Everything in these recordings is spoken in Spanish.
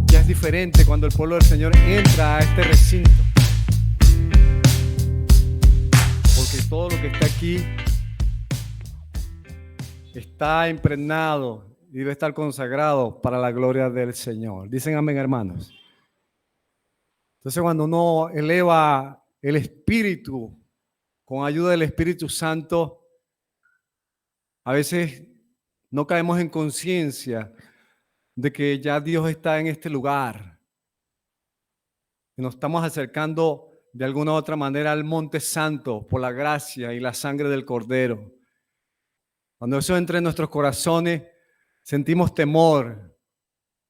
Ya es diferente cuando el pueblo del Señor entra a este recinto. Porque todo lo que está aquí está impregnado y debe estar consagrado para la gloria del Señor. Dicen amén, hermanos. Entonces, cuando uno eleva el espíritu con ayuda del Espíritu Santo, a veces no caemos en conciencia de que ya Dios está en este lugar. Y nos estamos acercando de alguna u otra manera al Monte Santo por la gracia y la sangre del Cordero. Cuando eso entra en nuestros corazones, sentimos temor.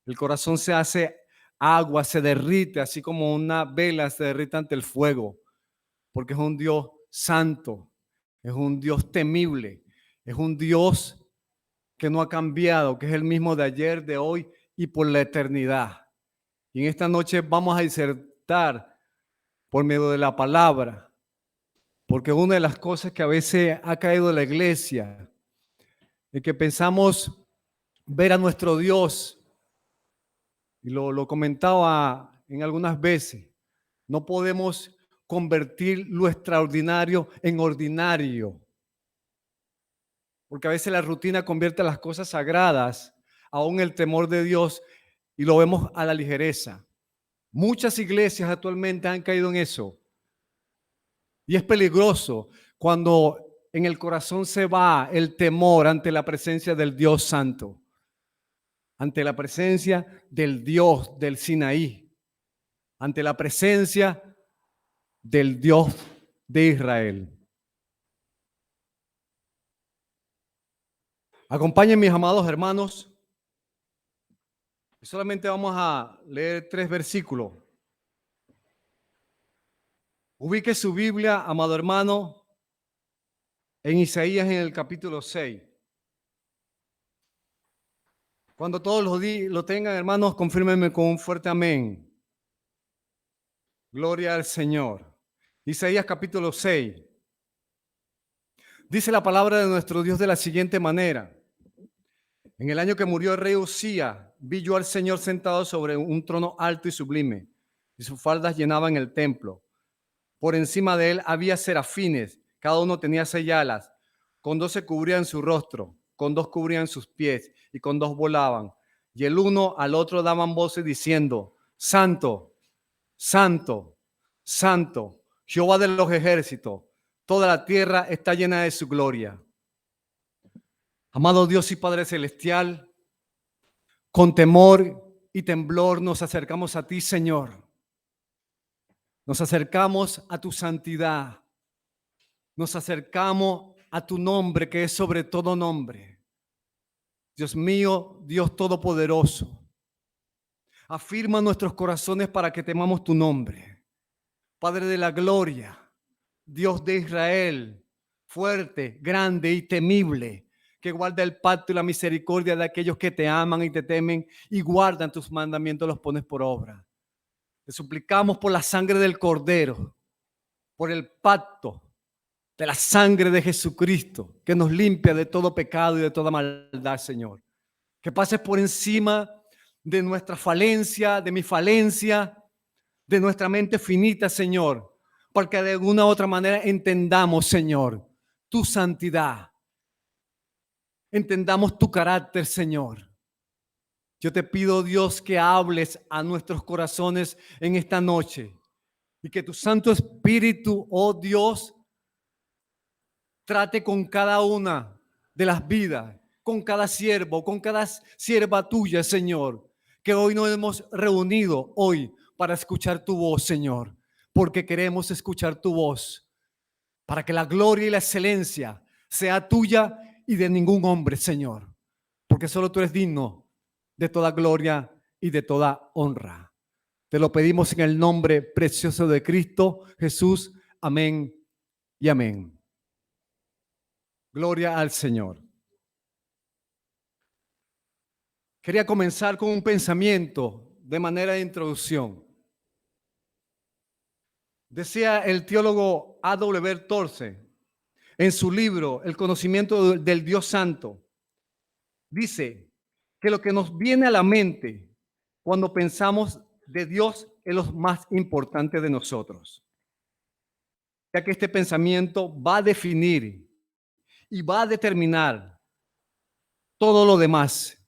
El corazón se hace agua, se derrite, así como una vela se derrite ante el fuego, porque es un Dios santo, es un Dios temible, es un Dios que no ha cambiado, que es el mismo de ayer, de hoy y por la eternidad. Y en esta noche vamos a disertar por medio de la palabra, porque una de las cosas que a veces ha caído en la iglesia es que pensamos ver a nuestro Dios, y lo comentaba en algunas veces, no podemos convertir lo extraordinario en ordinario, porque a veces la rutina convierte las cosas sagradas, aún el temor de Dios, y lo vemos a la ligereza. Muchas iglesias actualmente han caído en eso. Y es peligroso cuando en el corazón se va el temor ante la presencia del Dios Santo, ante la presencia del Dios del Sinaí, ante la presencia del Dios de Israel. Acompáñenme, mis amados hermanos. Solamente vamos a leer 3 versículos. Ubique su Biblia, amado hermano, en Isaías en el capítulo 6. Cuando todos lo tengan, hermanos, confírmenme con un fuerte amén. Gloria al Señor. Isaías capítulo 6. Dice la palabra de nuestro Dios de la siguiente manera. En el año que murió el rey Usías, vi yo al Señor sentado sobre un trono alto y sublime, y sus faldas llenaban el templo. Por encima de él había serafines, cada uno tenía 6 alas, con 2 se cubrían su rostro, con 2 cubrían sus pies, y con 2 volaban. Y el uno al otro daban voces diciendo: Santo, Santo, Santo, Jehová de los ejércitos, toda la tierra está llena de su gloria. Amado Dios y Padre Celestial, con temor y temblor nos acercamos a ti, Señor. Nos acercamos a tu santidad. Nos acercamos a tu nombre, que es sobre todo nombre. Dios mío, Dios Todopoderoso, afirma nuestros corazones para que temamos tu nombre. Padre de la gloria, Dios de Israel, fuerte, grande y temible, que guarda el pacto y la misericordia de aquellos que te aman y te temen y guardan tus mandamientos, los pones por obra. Te suplicamos por la sangre del Cordero, por el pacto de la sangre de Jesucristo, que nos limpia de todo pecado y de toda maldad, Señor. Que pases por encima de nuestra falencia, de mi falencia, de nuestra mente finita, Señor, porque de alguna u otra manera entendamos, Señor, tu santidad. Entendamos tu carácter, Señor. Yo te pido, Dios, que hables a nuestros corazones en esta noche y que tu Santo Espíritu, oh Dios, trate con cada una de las vidas, con cada siervo, con cada sierva tuya, Señor, que hoy nos hemos reunido hoy para escuchar tu voz, Señor, porque queremos escuchar tu voz, para que la gloria y la excelencia sea tuya y de ningún hombre, Señor, porque solo tú eres digno de toda gloria y de toda honra. Te lo pedimos en el nombre precioso de Cristo Jesús. Amén y amén. Gloria al Señor. Quería comenzar con un pensamiento de manera de introducción. Decía el teólogo A.W. Tozer en su libro El conocimiento del Dios Santo, dice que lo que nos viene a la mente cuando pensamos de Dios es lo más importante de nosotros, ya que este pensamiento va a definir y va a determinar todo lo demás.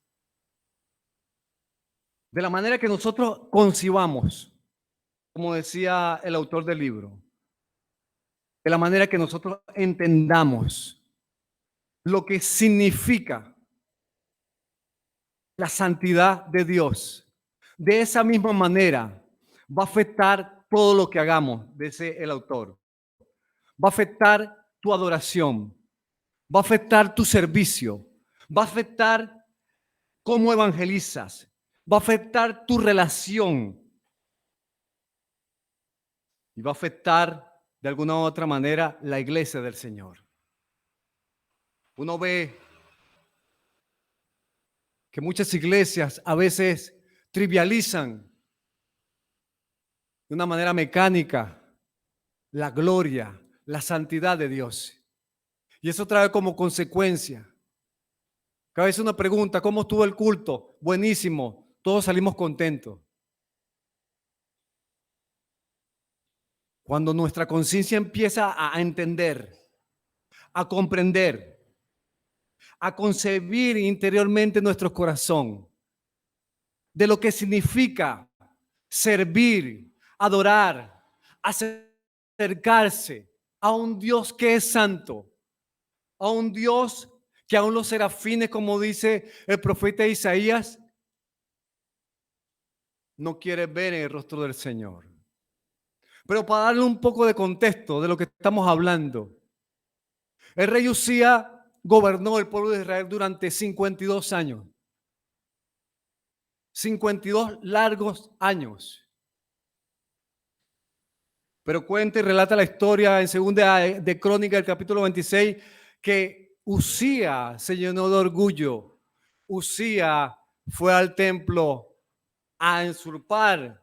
De la manera que nosotros concibamos, como decía el autor del libro, de la manera que nosotros entendamos lo que significa la santidad de Dios. De esa misma manera va a afectar todo lo que hagamos, dice el autor. Va a afectar tu adoración, va a afectar tu servicio, va a afectar cómo evangelizas, va a afectar tu relación y va a afectar de alguna u otra manera la iglesia del Señor. Uno ve que muchas iglesias a veces trivializan de una manera mecánica la gloria, la santidad de Dios. Y eso trae como consecuencia. Cada vez uno pregunta, ¿cómo estuvo el culto? Buenísimo, todos salimos contentos. Cuando nuestra conciencia empieza a entender, a comprender, a concebir interiormente nuestro corazón de lo que significa servir, adorar, acercarse a un Dios que es santo, a un Dios que aún los serafines, como dice el profeta Isaías, no quiere ver en el rostro del Señor. Pero para darle un poco de contexto de lo que estamos hablando, el rey Usías gobernó el pueblo de Israel durante 52 años. 52 largos años. Pero cuenta y relata la historia en segunda de Crónica, el capítulo 26, que Usías se llenó de orgullo. Usías fue al templo a usurpar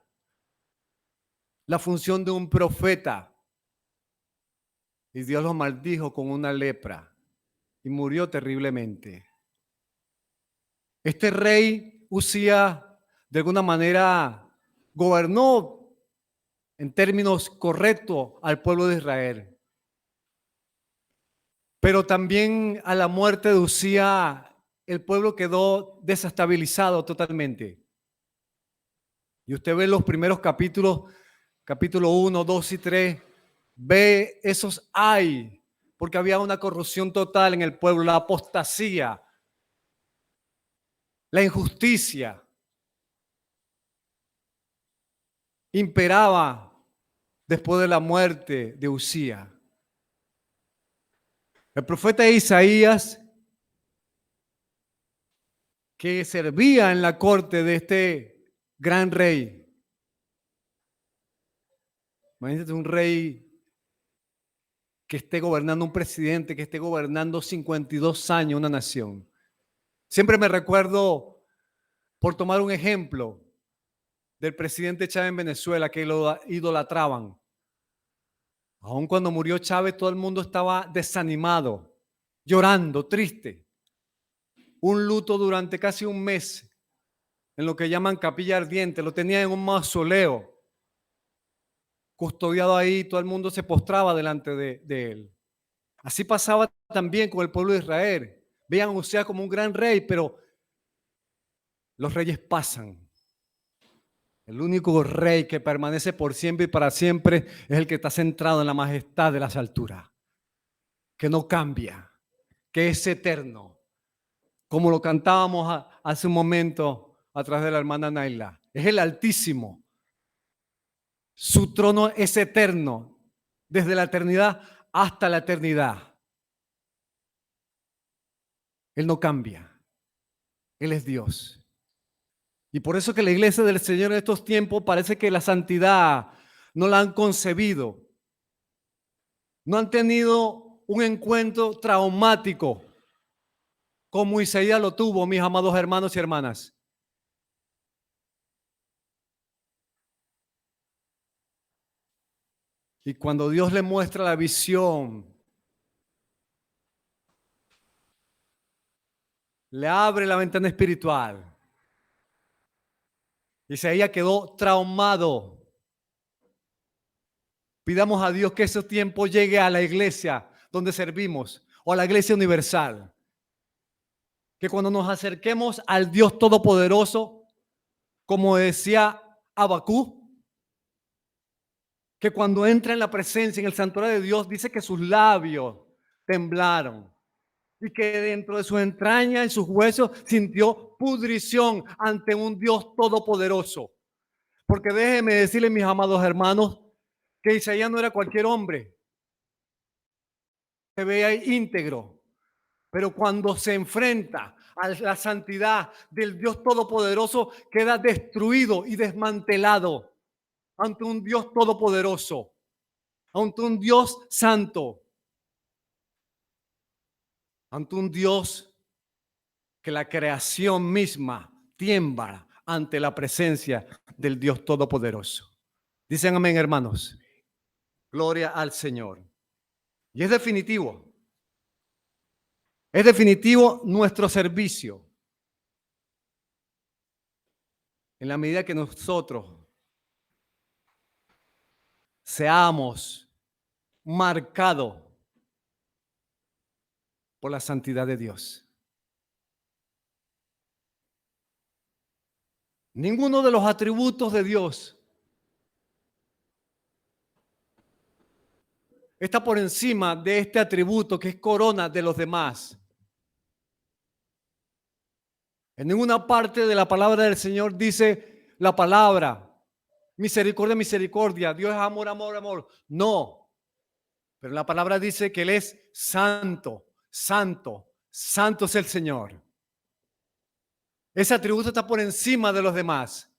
la función de un profeta. Y Dios lo maldijo con una lepra y murió terriblemente. Este rey Usías, de alguna manera, gobernó en términos correctos al pueblo de Israel. Pero también a la muerte de Usías, el pueblo quedó desestabilizado totalmente. Y usted ve los primeros capítulos, capítulo 1, 2 y 3, ve esos porque había una corrupción total en el pueblo, la apostasía, la injusticia imperaba después de la muerte de Usías. El profeta Isaías, que servía en la corte de este gran rey, imagínate un rey que esté gobernando, un presidente que esté gobernando 52 años una nación. Siempre me recuerdo, por tomar un ejemplo, del presidente Chávez en Venezuela, que lo idolatraban. Aun cuando murió Chávez, todo el mundo estaba desanimado, llorando, triste. Un luto durante casi un mes, en lo que llaman capilla ardiente. Lo tenía en un mausoleo, custodiado ahí, todo el mundo se postraba delante de él. Así pasaba también con el pueblo de Israel. Veían a Usías como un gran rey, pero los reyes pasan. El único rey que permanece por siempre y para siempre es el que está centrado en la majestad de las alturas, que no cambia, que es eterno. Como lo cantábamos hace un momento a través de la hermana Naila. Es el Altísimo. Su trono es eterno, desde la eternidad hasta la eternidad. Él no cambia. Él es Dios. Y por eso que la iglesia del Señor en estos tiempos parece que la santidad no la han concebido. No han tenido un encuentro traumático como Isaías lo tuvo, mis amados hermanos y hermanas. Y cuando Dios le muestra la visión, le abre la ventana espiritual. Isaías quedó traumado. Pidamos a Dios que ese tiempo llegue a la iglesia donde servimos o a la iglesia universal. Que cuando nos acerquemos al Dios Todopoderoso, como decía Abacú, que cuando entra en la presencia, en el santuario de Dios, dice que sus labios temblaron y que dentro de sus entrañas y sus huesos sintió pudrición ante un Dios todopoderoso. Porque déjenme decirles, mis amados hermanos, que Isaías no era cualquier hombre, se veía íntegro, pero cuando se enfrenta a la santidad del Dios todopoderoso, queda destruido y desmantelado ante un Dios todopoderoso, ante un Dios santo, ante un Dios que la creación misma tiembla ante la presencia del Dios todopoderoso. Dicen amén, hermanos. Gloria al Señor. Y es definitivo. Es definitivo nuestro servicio. En la medida que nosotros seamos marcados por la santidad de Dios. Ninguno de los atributos de Dios está por encima de este atributo que es corona de los demás. En ninguna parte de la palabra del Señor dice la palabra misericordia, misericordia, Dios es amor, amor, amor. No, pero la palabra dice que Él es santo, santo, santo es el Señor. Ese atributo está por encima de los demás.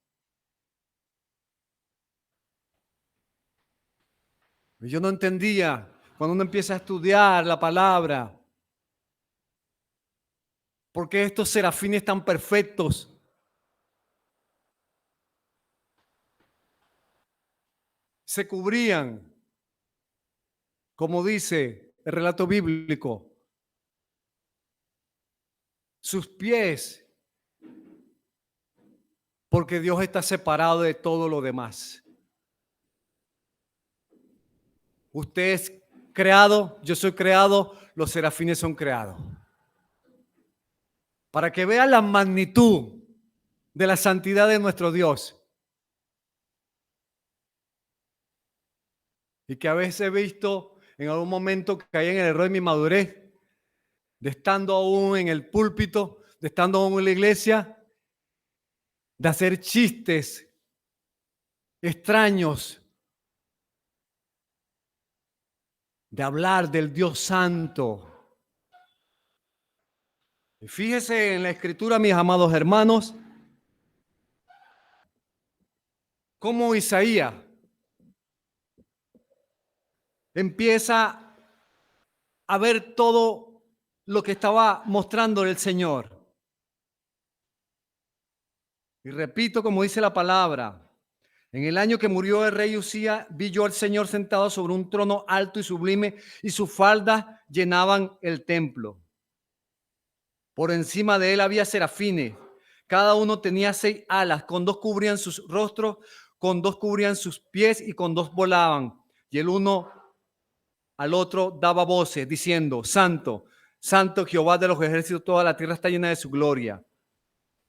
Yo no entendía cuando uno empieza a estudiar la palabra, ¿por qué estos serafines tan perfectos se cubrían, como dice el relato bíblico, sus pies? Porque Dios está separado de todo lo demás. Usted es creado, yo soy creado, los serafines son creados. Para que vea la magnitud de la santidad de nuestro Dios. Y que a veces he visto en algún momento que caí en el error de mi madurez, de estando aún en el púlpito, de estando aún en la iglesia, de hacer chistes extraños, de hablar del Dios Santo. Y fíjese en la Escritura, mis amados hermanos, cómo Isaías empieza a ver todo lo que estaba mostrando el Señor. Y repito, como dice la palabra, en el año que murió el rey Usías, vi yo al Señor sentado sobre un trono alto y sublime, y sus faldas llenaban el templo. Por encima de él había serafines, cada uno tenía 6 alas, con 2 cubrían sus rostros, con 2 cubrían sus pies y con 2 volaban. Y el uno al otro daba voces diciendo: Santo, Santo Jehová de los ejércitos, toda la tierra está llena de su gloria.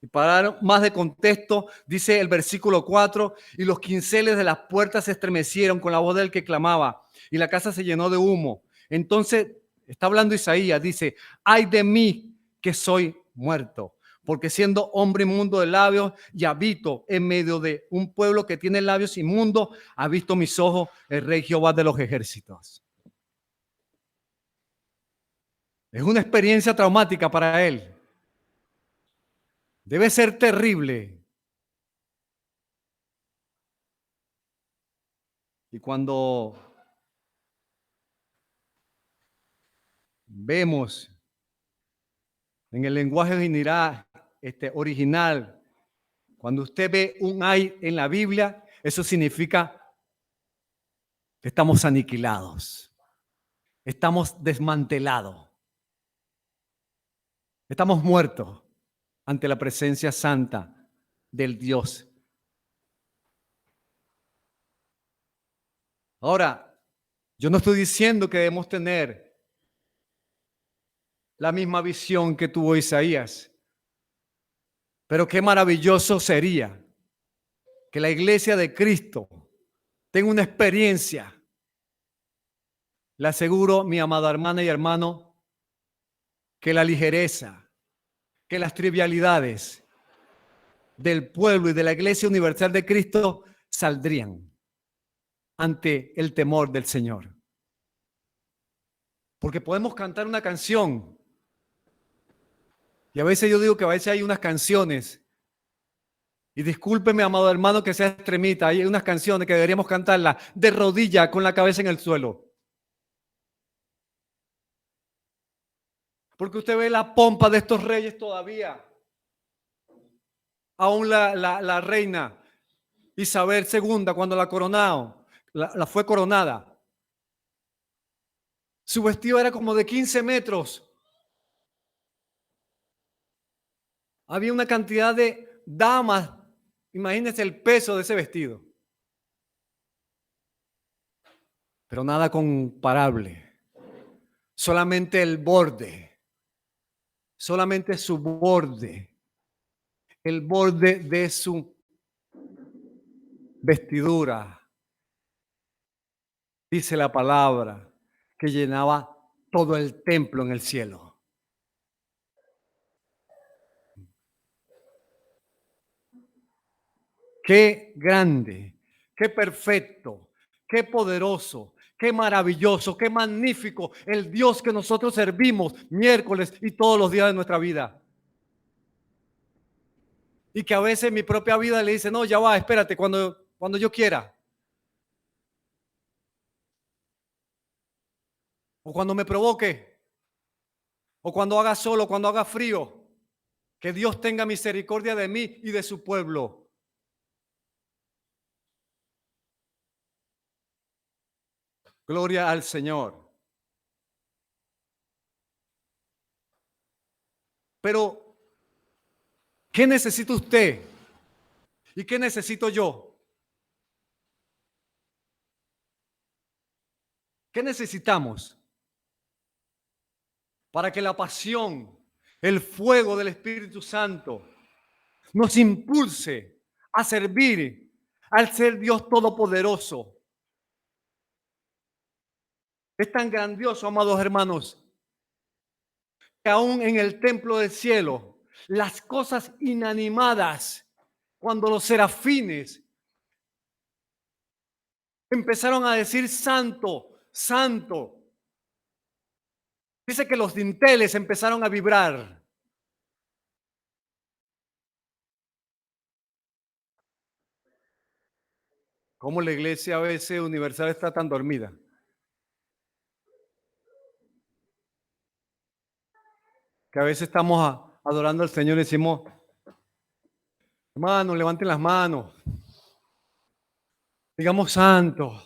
Y para dar más de contexto, dice el versículo 4, y los quinceles de las puertas se estremecieron con la voz del que clamaba, y la casa se llenó de humo. Entonces, está hablando Isaías, dice: ay de mí que soy muerto, porque siendo hombre inmundo de labios y habito en medio de un pueblo que tiene labios inmundos, ha visto mis ojos el rey Jehová de los ejércitos. Es una experiencia traumática para él. Debe ser terrible. Y cuando vemos en el lenguaje original, cuando usted ve un ay en la Biblia, eso significa estamos aniquilados, estamos desmantelados, estamos muertos ante la presencia santa del Dios. Ahora, yo no estoy diciendo que debemos tener la misma visión que tuvo Isaías, pero qué maravilloso sería que la iglesia de Cristo tenga una experiencia. Le aseguro, mi amada hermana y hermano, que la ligereza, que las trivialidades del pueblo y de la Iglesia Universal de Cristo saldrían ante el temor del Señor. Porque podemos cantar una canción, y a veces yo digo que a veces hay unas canciones, y discúlpeme, amado hermano, que sea extremista, hay unas canciones que deberíamos cantarlas de rodillas con la cabeza en el suelo. Porque usted ve la pompa de estos reyes todavía. Aún la reina Isabel II, cuando la coronaron, la fue coronada. Su vestido era como de 15 metros. Había una cantidad de damas. Imagínense el peso de ese vestido. Pero nada comparable. Solamente el borde. Solamente su borde. El borde de su vestidura. Dice la palabra que llenaba todo el templo en el cielo. Qué grande, qué perfecto, qué poderoso, qué maravilloso, qué magnífico el Dios que nosotros servimos miércoles y todos los días de nuestra vida. Y que a veces mi propia vida le dice, no, ya va, espérate, cuando yo quiera. O cuando me provoque. O cuando haga solo, cuando haga frío. Que Dios tenga misericordia de mí y de su pueblo. Gloria al Señor. Pero, ¿qué necesita usted? ¿Y qué necesito yo? ¿Qué necesitamos para que la pasión, el fuego del Espíritu Santo nos impulse a servir al ser Dios Todopoderoso? Es tan grandioso, amados hermanos, que aún en el templo del cielo, las cosas inanimadas, cuando los serafines empezaron a decir santo, santo, dice que los dinteles empezaron a vibrar. Como la iglesia a veces universal está tan dormida. Que a veces estamos adorando al Señor y decimos, hermanos, levanten las manos, digamos santo.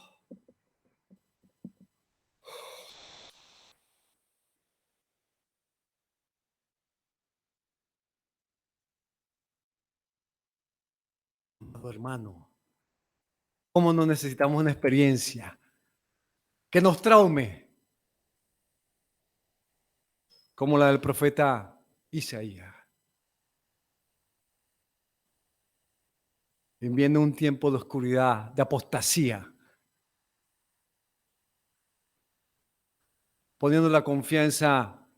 Hermano, ¿cómo no necesitamos una experiencia que nos traume como la del profeta Isaías? Viviendo un tiempo de oscuridad, de apostasía, poniendo la confianza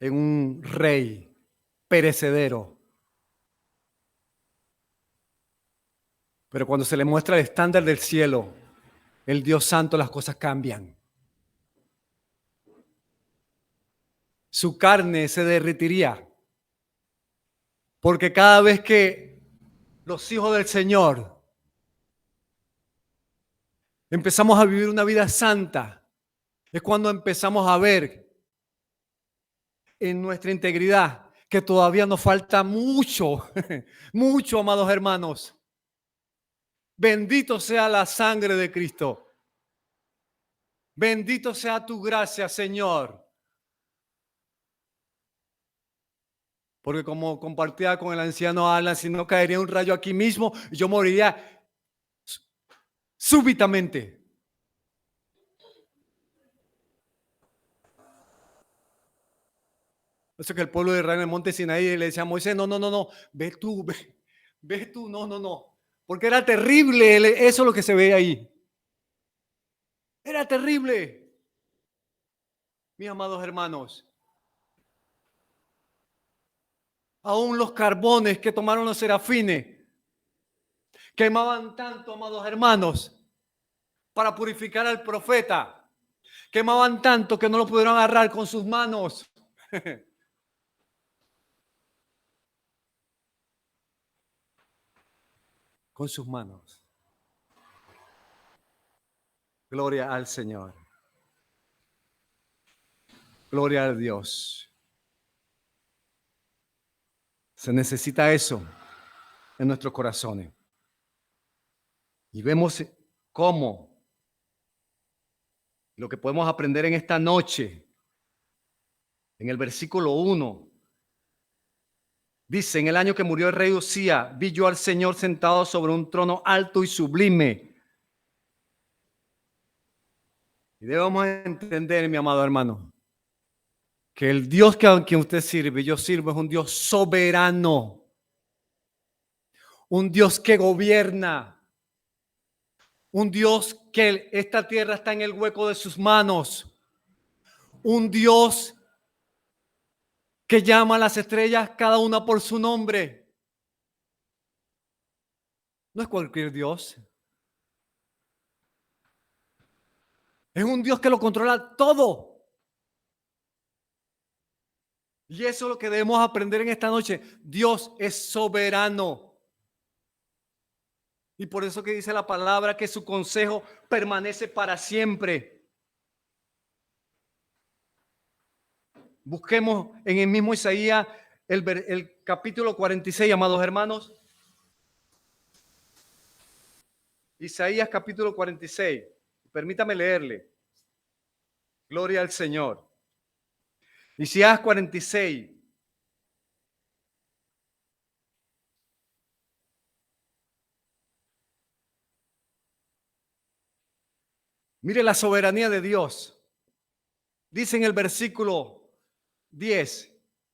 en un rey perecedero. Pero cuando se le muestra el estándar del cielo, el Dios Santo, las cosas cambian. Su carne se derretiría. Porque cada vez que los hijos del Señor empezamos a vivir una vida santa, es cuando empezamos a ver en nuestra integridad que todavía nos falta mucho, mucho, amados hermanos. Bendito sea la sangre de Cristo. Bendito sea tu gracia, Señor. Porque como compartía con el anciano Alan, si no caería un rayo aquí mismo, yo moriría súbitamente. Eso que el pueblo de Israel en el monte Sinaí le decía a Moisés, no, ve tú, ve tú, no. Porque era terrible eso lo que se ve ahí. Era terrible, mis amados hermanos. Aún los carbones que tomaron los serafines quemaban tanto, amados hermanos, para purificar al profeta. Quemaban tanto que no lo pudieron agarrar con sus manos. Con sus manos. Gloria al Señor. Gloria a Dios. Se necesita eso en nuestros corazones. Y vemos cómo lo que podemos aprender en esta noche, en el versículo 1, dice, en el año que murió el rey Usía, vi yo al Señor sentado sobre un trono alto y sublime. Y debemos entender, mi amado hermano, que el Dios que a quien usted sirve, yo sirvo, es un Dios soberano. Un Dios que gobierna. Un Dios que esta tierra está en el hueco de sus manos. Un Dios que llama a las estrellas cada una por su nombre. No es cualquier Dios. Es un Dios que lo controla todo. Y eso es lo que debemos aprender en esta noche. Dios es soberano. Y por eso que dice la palabra que su consejo permanece para siempre. Busquemos en el mismo Isaías el capítulo 46, amados hermanos. Isaías capítulo 46. Permítame leerle. Gloria al Señor. Isaías 46. Mire la soberanía de Dios. Dice en el versículo 10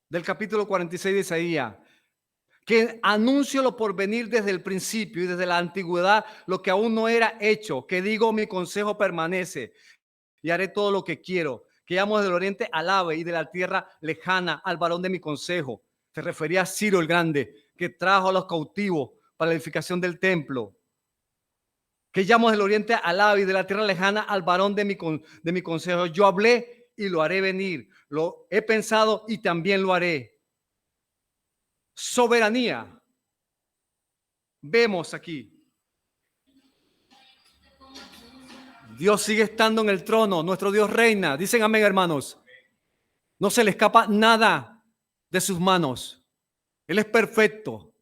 del capítulo 46 de Isaías, que anuncio lo por venir desde el principio y desde la antigüedad, lo que aún no era hecho, que digo mi consejo permanece y haré todo lo que quiero, que llamo del oriente al ave y de la tierra lejana al varón de mi consejo. Se refería a Ciro el Grande, que trajo a los cautivos para la edificación del templo. Que llamo del oriente al ave y de la tierra lejana al varón de mi consejo. Yo hablé y lo haré venir. Lo he pensado y también lo haré. Soberanía. Vemos aquí. Dios sigue estando en el trono. Nuestro Dios reina. Dicen amén, hermanos. No se le escapa nada de sus manos. Él es perfecto.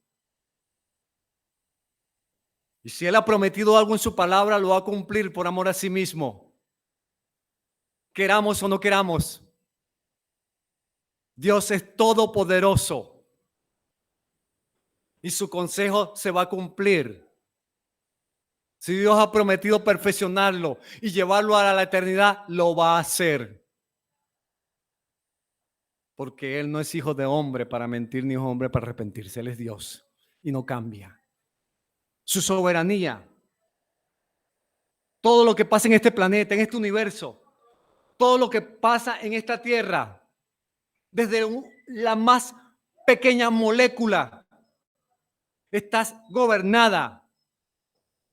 Y si Él ha prometido algo en su palabra, lo va a cumplir por amor a sí mismo. Queramos o no queramos. Dios es todopoderoso. Y su consejo se va a cumplir. Si Dios ha prometido perfeccionarlo y llevarlo a la eternidad, lo va a hacer. Porque Él no es hijo de hombre para mentir, ni hombre para arrepentirse. Él es Dios y no cambia. Su soberanía. Todo lo que pasa en este planeta, en este universo, todo lo que pasa en esta tierra, desde la más pequeña molécula, estás gobernada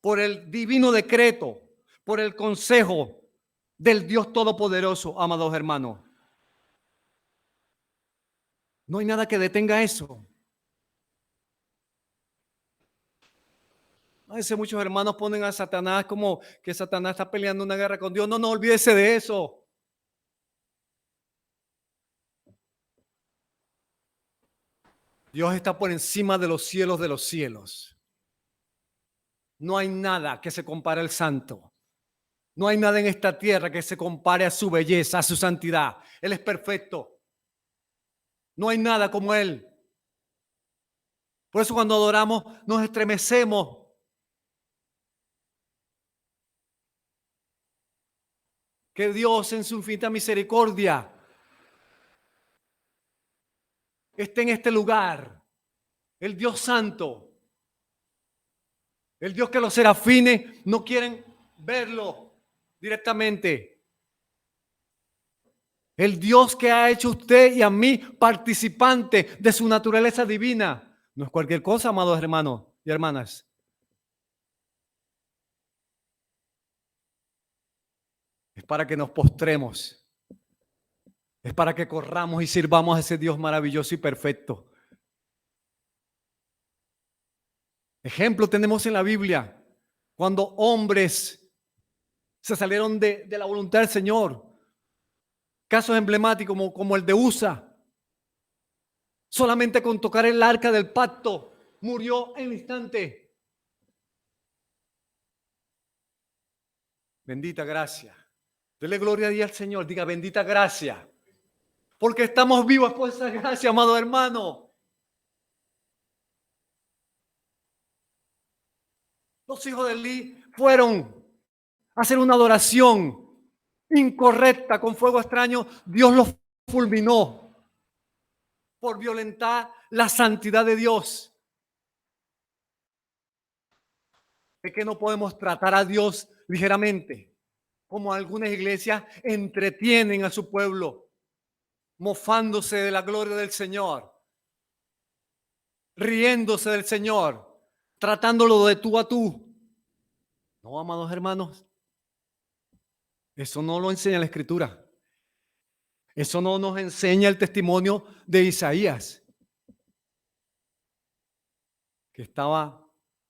por el divino decreto, por el consejo del Dios Todopoderoso, amados hermanos. No hay nada que detenga eso. A veces muchos hermanos ponen a Satanás como que Satanás está peleando una guerra con Dios. No, olvídese de eso. Dios está por encima de los cielos de los cielos. No hay nada que se compare al santo. No hay nada en esta tierra que se compare a su belleza, a su santidad. Él es perfecto. No hay nada como Él. Por eso cuando adoramos nos estremecemos. Que Dios en su infinita misericordia esté en este lugar. El Dios santo. El Dios que los serafines no quieren verlo directamente. El Dios que ha hecho a usted y a mí participante de su naturaleza divina. No es cualquier cosa, amados hermanos y hermanas. Es para que nos postremos. Es para que corramos y sirvamos a ese Dios maravilloso y perfecto. Ejemplo tenemos en la Biblia. Cuando hombres se salieron de la voluntad del Señor. Casos emblemáticos como el de Usa. Solamente con tocar el arca del pacto murió en el instante. Bendita gracia. Dele gloria a Dios al Señor. Diga bendita gracia. Porque estamos vivos por esa gracia, amado hermano. Los hijos de Eli fueron a hacer una adoración incorrecta con fuego extraño. Dios los fulminó por violentar la santidad de Dios. Es que no podemos tratar a Dios ligeramente, como algunas iglesias entretienen a su pueblo, mofándose de la gloria del Señor, riéndose del Señor, tratándolo de tú a tú. No, amados hermanos, eso no lo enseña la Escritura. Eso no nos enseña el testimonio de Isaías, que estaba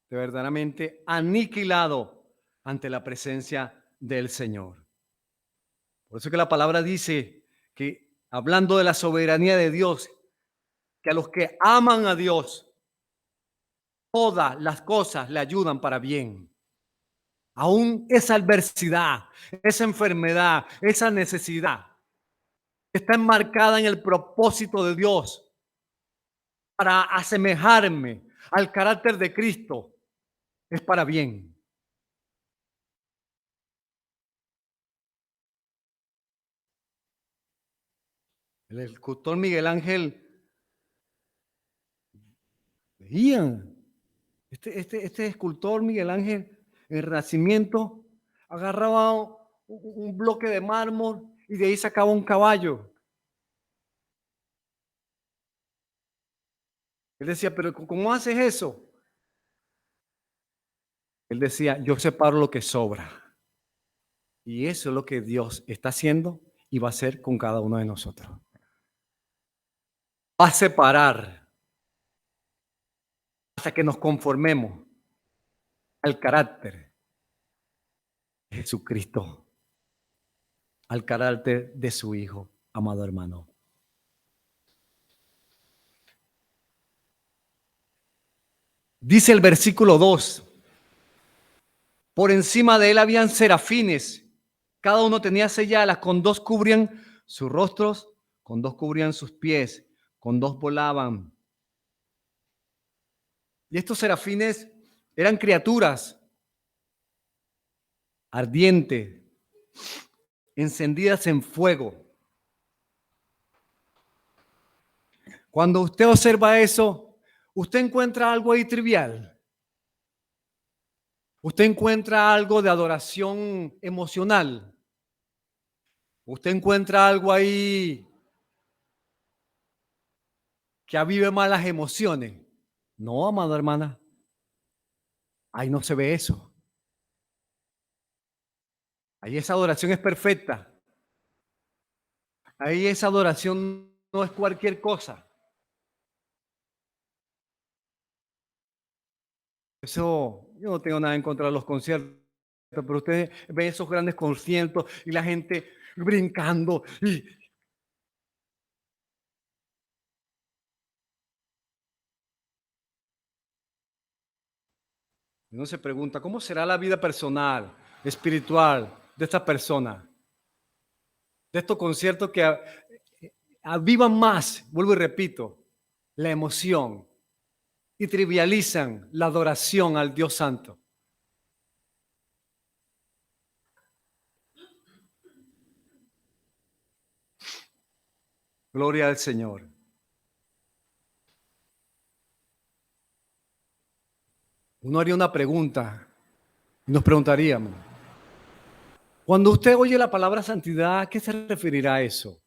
verdaderamente aniquilado ante la presencia del Señor. Por eso que la palabra dice que, hablando de la soberanía de Dios, que a los que aman a Dios, todas las cosas le ayudan para bien. Aún esa adversidad, esa enfermedad, esa necesidad está enmarcada en el propósito de Dios para asemejarme al carácter de Cristo. Es para bien. El escultor Miguel Ángel veía, este escultor Miguel Ángel en el Renacimiento agarraba un bloque de mármol y de ahí sacaba un caballo. Él decía, pero ¿cómo haces eso? Él decía, yo separo lo que sobra. Y eso es lo que Dios está haciendo y va a hacer con cada uno de nosotros. Va a separar hasta que nos conformemos al carácter de Jesucristo, al carácter de su Hijo, amado hermano. Dice el versículo 2, por encima de él habían serafines, cada uno tenía 6 alas, con 2 cubrían sus rostros, con 2 cubrían sus pies, con 2 volaban. Y estos serafines eran criaturas ardientes, encendidas en fuego. Cuando usted observa eso, usted encuentra algo ahí trivial. Usted encuentra algo de adoración emocional. Usted encuentra algo ahí que avive más las emociones. No, amada hermana. Ahí no se ve eso. Ahí esa adoración es perfecta. Ahí esa adoración no es cualquier cosa. Eso, yo no tengo nada en contra de los conciertos, pero ustedes ven esos grandes conciertos y la gente brincando y Uno se pregunta, ¿cómo será la vida personal, espiritual de esta persona? De estos conciertos que avivan más, vuelvo y repito, la emoción y trivializan la adoración al Dios Santo. Gloria al Señor. Uno haría una pregunta y nos preguntaríamos, cuando usted oye la palabra santidad, ¿a qué se referirá a eso?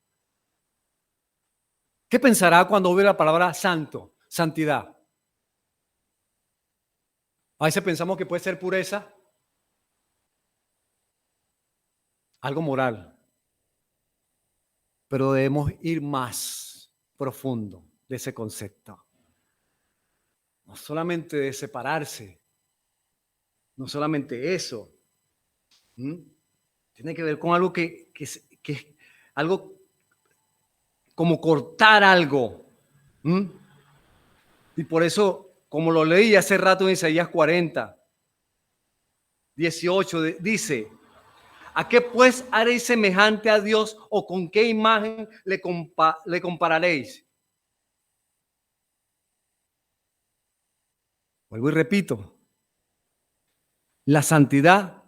¿Qué pensará cuando oye la palabra santo, santidad? A veces pensamos que puede ser pureza, algo moral, pero debemos ir más profundo de ese concepto. No solamente de separarse, no solamente eso. Tiene que ver con algo que es algo como cortar algo. Y por eso, como lo leí hace rato en Isaías 40, 18, dice, ¿a qué pues haréis semejante a Dios o con qué imagen le compararéis? Vuelvo y repito, la santidad,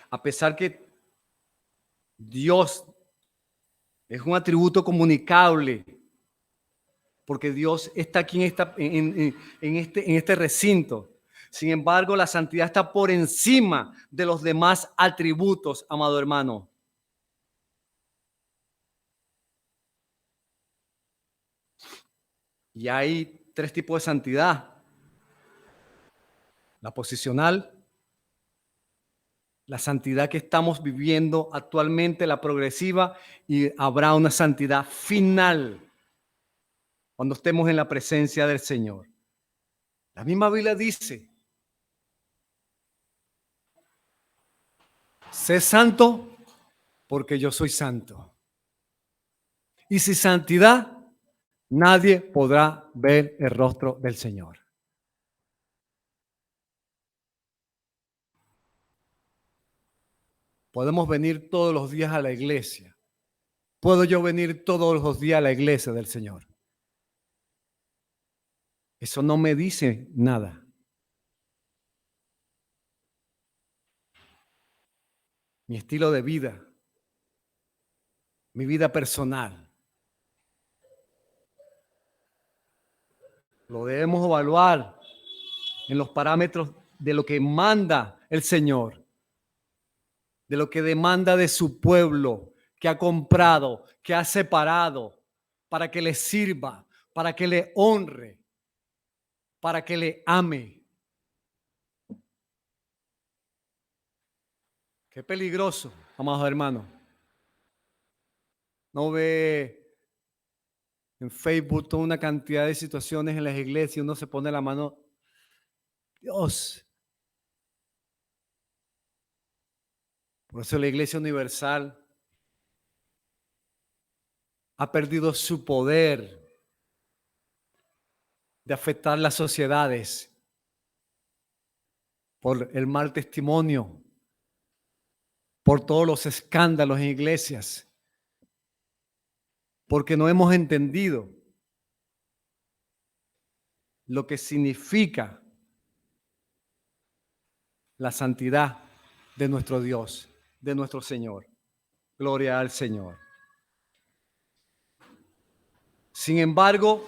a pesar que Dios es un atributo comunicable, porque Dios está aquí en este recinto. Sin embargo, la santidad está por encima de los demás atributos, amado hermano. Y hay tres tipos de santidad. La posicional, la santidad que estamos viviendo actualmente, la progresiva, y habrá una santidad final cuando estemos en la presencia del Señor. La misma Biblia dice, sé santo porque yo soy santo. Y sin santidad, nadie podrá ver el rostro del Señor. Podemos venir todos los días a la iglesia. ¿Puedo yo venir todos los días a la iglesia del Señor? Eso no me dice nada. Mi estilo de vida, mi vida personal, lo debemos evaluar en los parámetros de lo que manda el Señor, de lo que demanda de su pueblo, que ha comprado, que ha separado, para que le sirva, para que le honre, para que le ame. Qué peligroso, amados hermanos. No ve en Facebook toda una cantidad de situaciones en las iglesias, uno se pone la mano, Dios. Por eso la Iglesia Universal ha perdido su poder de afectar las sociedades por el mal testimonio, por todos los escándalos en iglesias, porque no hemos entendido lo que significa la santidad de nuestro Dios, de nuestro Señor. Gloria al Señor. Sin embargo,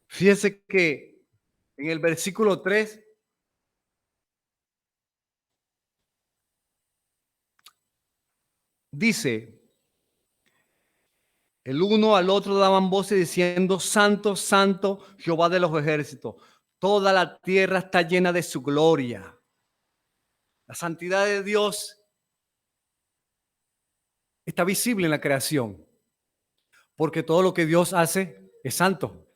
fíjese que en el versículo 3 dice, el uno al otro daban voces diciendo, Santo, Santo, Jehová de los ejércitos. Toda la tierra está llena de su gloria. La santidad de Dios está visible en la creación, porque todo lo que Dios hace es santo.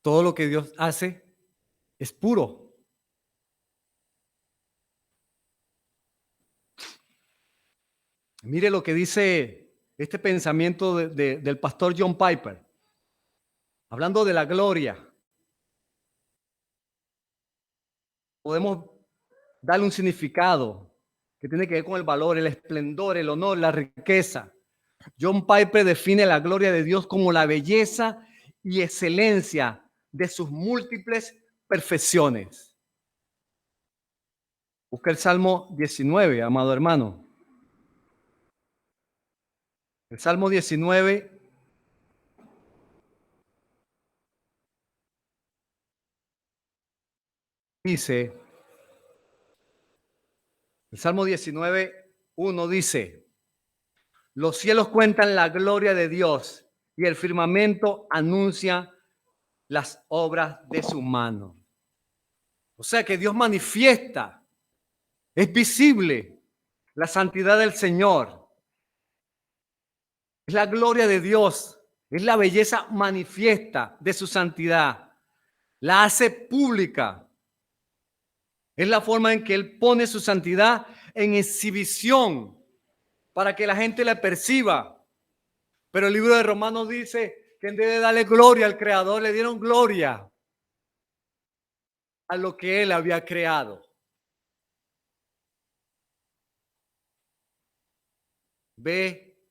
Todo lo que Dios hace es puro. Mire lo que dice este pensamiento del pastor John Piper, hablando de la gloria. podemos darle un significado que tiene que ver con el valor, el esplendor, el honor, la riqueza. John Piper define la gloria de Dios como la belleza y excelencia de sus múltiples perfecciones. Busca el Salmo 19, amado hermano. El Salmo 19 dice, el Salmo 19, 1 dice, los cielos cuentan la gloria de Dios y el firmamento anuncia las obras de su mano. O sea que Dios manifiesta, es visible la santidad del Señor. Es la gloria de Dios, es la belleza manifiesta de su santidad. La hace pública. Es la forma en que Él pone su santidad en exhibición para que la gente la perciba. Pero el libro de Romanos dice que debe darle gloria al Creador. Le dieron gloria a lo que Él había creado. Ve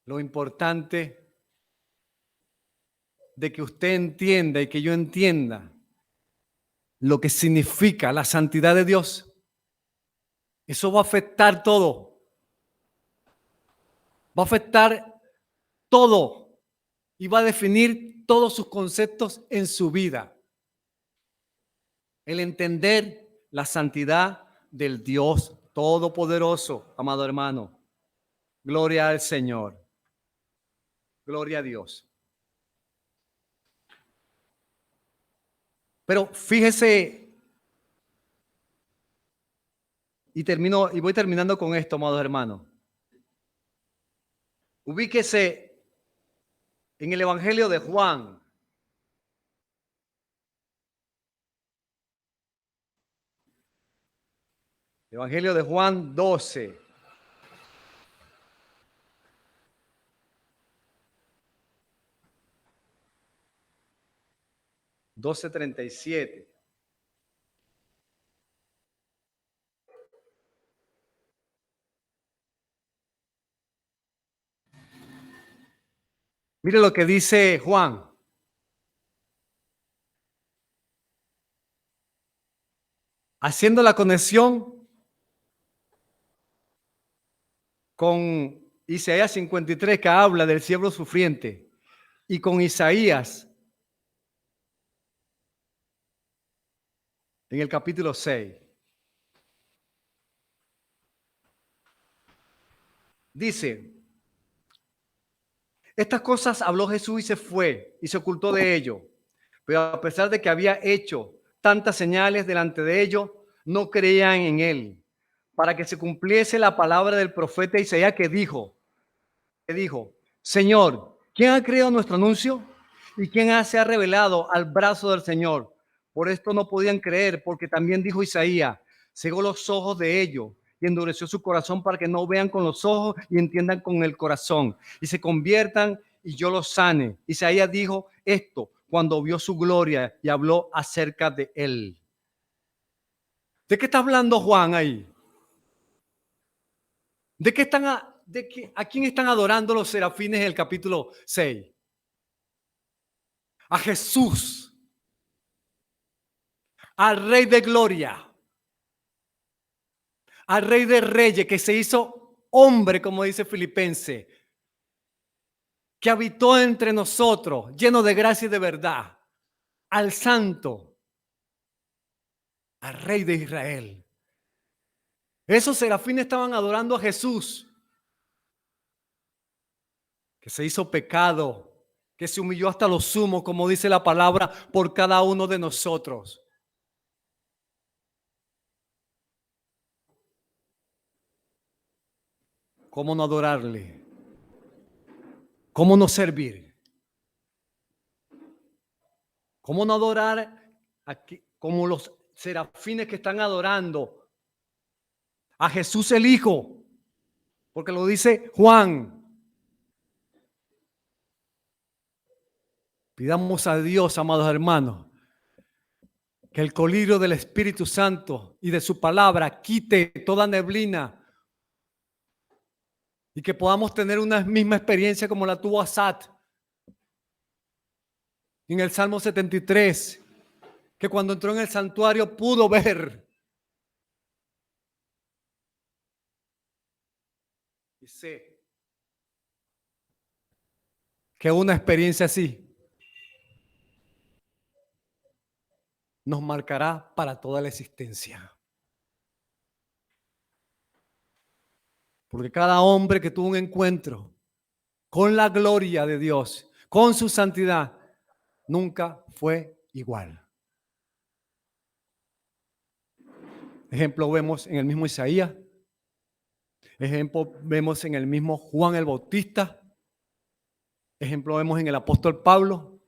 lo importante de que usted entienda y que yo entienda lo que significa la santidad de Dios. Eso va a afectar todo. Va a afectar todo y va a definir todos sus conceptos en su vida. El entender la santidad del Dios Todopoderoso, amado hermano. Gloria al Señor. Gloria a Dios. Pero fíjese, y voy terminando con esto, amados hermanos. Ubíquese en el Evangelio de Juan. Evangelio de Juan 12. $12:37. Mire lo que dice Juan. Haciendo la conexión con Isaías 53, que habla del siervo sufriente, y con Isaías en el capítulo 6. Dice, estas cosas habló Jesús y se fue y se ocultó de ellos. Pero a pesar de que había hecho tantas señales delante de ellos, no creían en él. Para que se cumpliese la palabra del profeta Isaías que dijo, Señor, ¿quién ha creído nuestro anuncio? ¿Y quién se ha revelado al brazo del Señor? Por esto no podían creer, porque también dijo Isaías, cegó los ojos de ellos y endureció su corazón para que no vean con los ojos y entiendan con el corazón y se conviertan y yo los sane. Isaías dijo esto cuando vio su gloria y habló acerca de él. ¿De qué está hablando Juan ahí? ¿De qué están a quién están adorando los serafines en el capítulo 6? A Jesús, al Rey de Gloria, al Rey de Reyes que se hizo hombre, como dice Filipenses, que habitó entre nosotros, lleno de gracia y de verdad, al Santo, al Rey de Israel. Esos serafines estaban adorando a Jesús, que se hizo pecado, que se humilló hasta lo sumo, como dice la palabra, por cada uno de nosotros. ¿Cómo no adorarle? ¿Cómo no servir? ¿Cómo no adorar aquí, como los serafines que están adorando a Jesús el Hijo? Porque lo dice Juan. Pidamos a Dios, amados hermanos, Que el colirio del Espíritu Santo y de su palabra quite toda neblina y que podamos tener una misma experiencia como la tuvo Asaf en el Salmo 73, que cuando entró en el santuario pudo ver. Y sé que una experiencia así nos marcará para toda la existencia. Porque cada hombre que tuvo un encuentro con la gloria de Dios, con su santidad, nunca fue igual. Ejemplo vemos en el mismo Isaías, ejemplo vemos en el mismo Juan el Bautista, ejemplo vemos en el apóstol Pablo,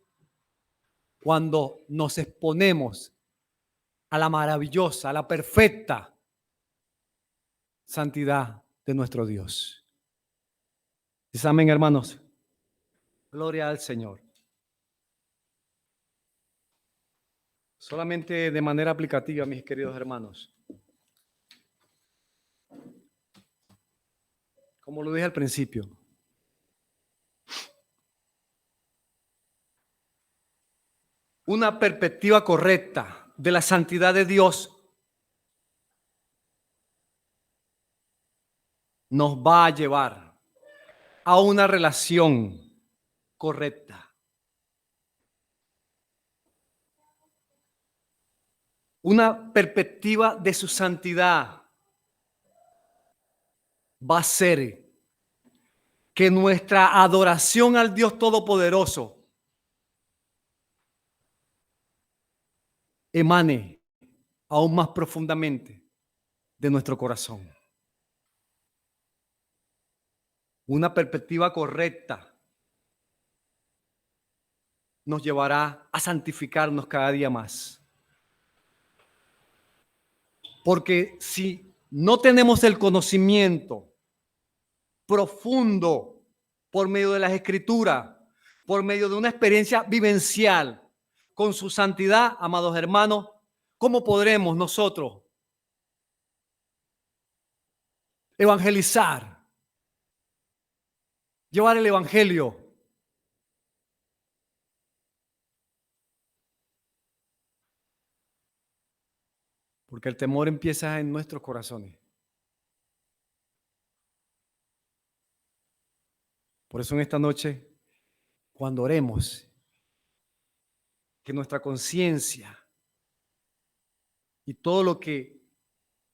cuando nos exponemos a la maravillosa, a la perfecta santidad de nuestro Dios. ¿Sí amén, hermanos? Gloria al Señor. Solamente de manera aplicativa, mis queridos hermanos. Como lo dije al principio, una perspectiva correcta de la santidad de Dios nos va a llevar a una relación correcta. Una perspectiva de su santidad va a ser que nuestra adoración al Dios Todopoderoso emane aún más profundamente de nuestro corazón. Una perspectiva correcta nos llevará a santificarnos cada día más. Porque si no tenemos el conocimiento profundo por medio de las Escrituras, por medio de una experiencia vivencial con su santidad, amados hermanos, ¿cómo podremos nosotros evangelizar, llevar el evangelio? Porque el temor empieza en nuestros corazones. Por eso en esta noche, cuando oremos, que nuestra conciencia y todo lo que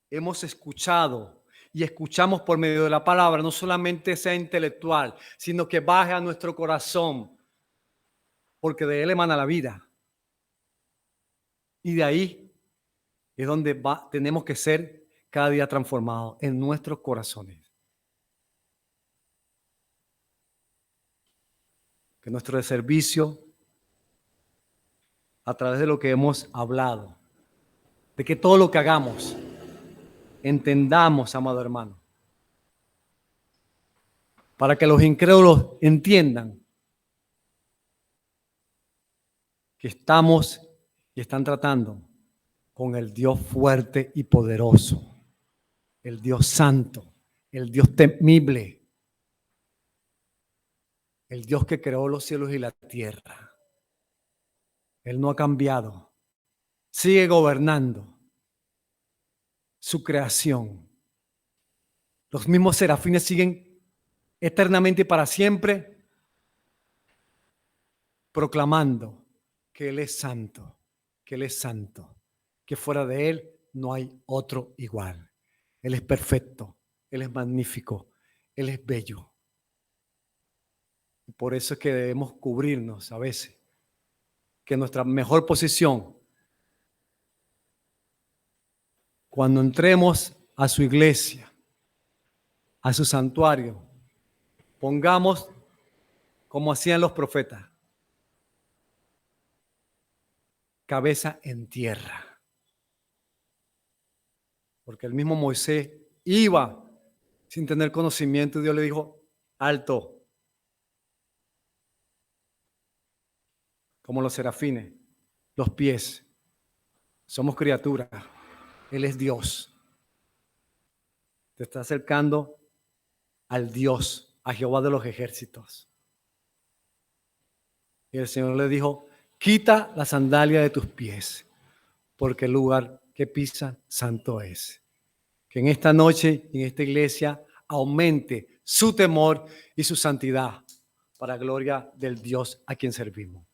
hemos escuchado y escuchamos por medio de la palabra no solamente sea intelectual, sino que baje a nuestro corazón, porque de él emana la vida. Y de ahí es donde tenemos que ser cada día transformados en nuestros corazones. Que nuestro servicio, a través de lo que hemos hablado, de que todo lo que hagamos, entendamos, amado hermano, para que los incrédulos entiendan que estamos y están tratando con el Dios fuerte y poderoso, el Dios santo, el Dios temible, el Dios que creó los cielos y la tierra. Él no ha cambiado, sigue gobernando su creación. Los mismos serafines siguen eternamente y para siempre proclamando que Él es santo, que Él es santo, que fuera de Él no hay otro igual. Él es perfecto, Él es magnífico, Él es bello. Y por eso es que debemos cubrirnos a veces, que nuestra mejor posición, cuando entremos a su iglesia, a su santuario, pongamos como hacían los profetas, cabeza en tierra. Porque el mismo Moisés iba sin tener conocimiento y Dios le dijo, alto, como los serafines, los pies Somos criaturas. Él es Dios. Te está acercando al Dios, a Jehová de los ejércitos. Y el Señor le dijo, quita la sandalia de tus pies, porque el lugar que pisa santo es. Que en esta noche, en esta iglesia, aumente su temor y su santidad para gloria del Dios a quien servimos.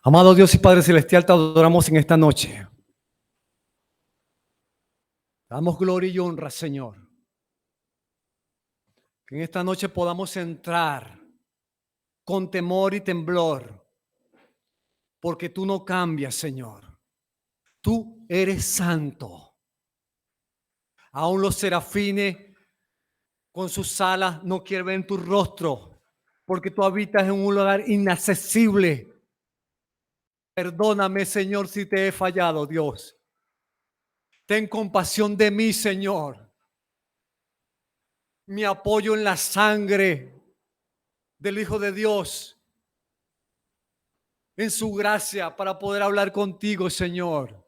Amado Dios y Padre Celestial, te adoramos en esta noche. Damos gloria y honra, Señor. Que en esta noche podamos entrar con temor y temblor, porque tú no cambias, Señor. Tú eres santo. Aún los serafines con sus alas no quieren ver tu rostro, porque tú habitas en un lugar inaccesible. Perdóname, Señor, si te he fallado, Dios. Ten compasión de mí, Señor. Me apoyo en la sangre del Hijo de Dios, en su gracia para poder hablar contigo, Señor.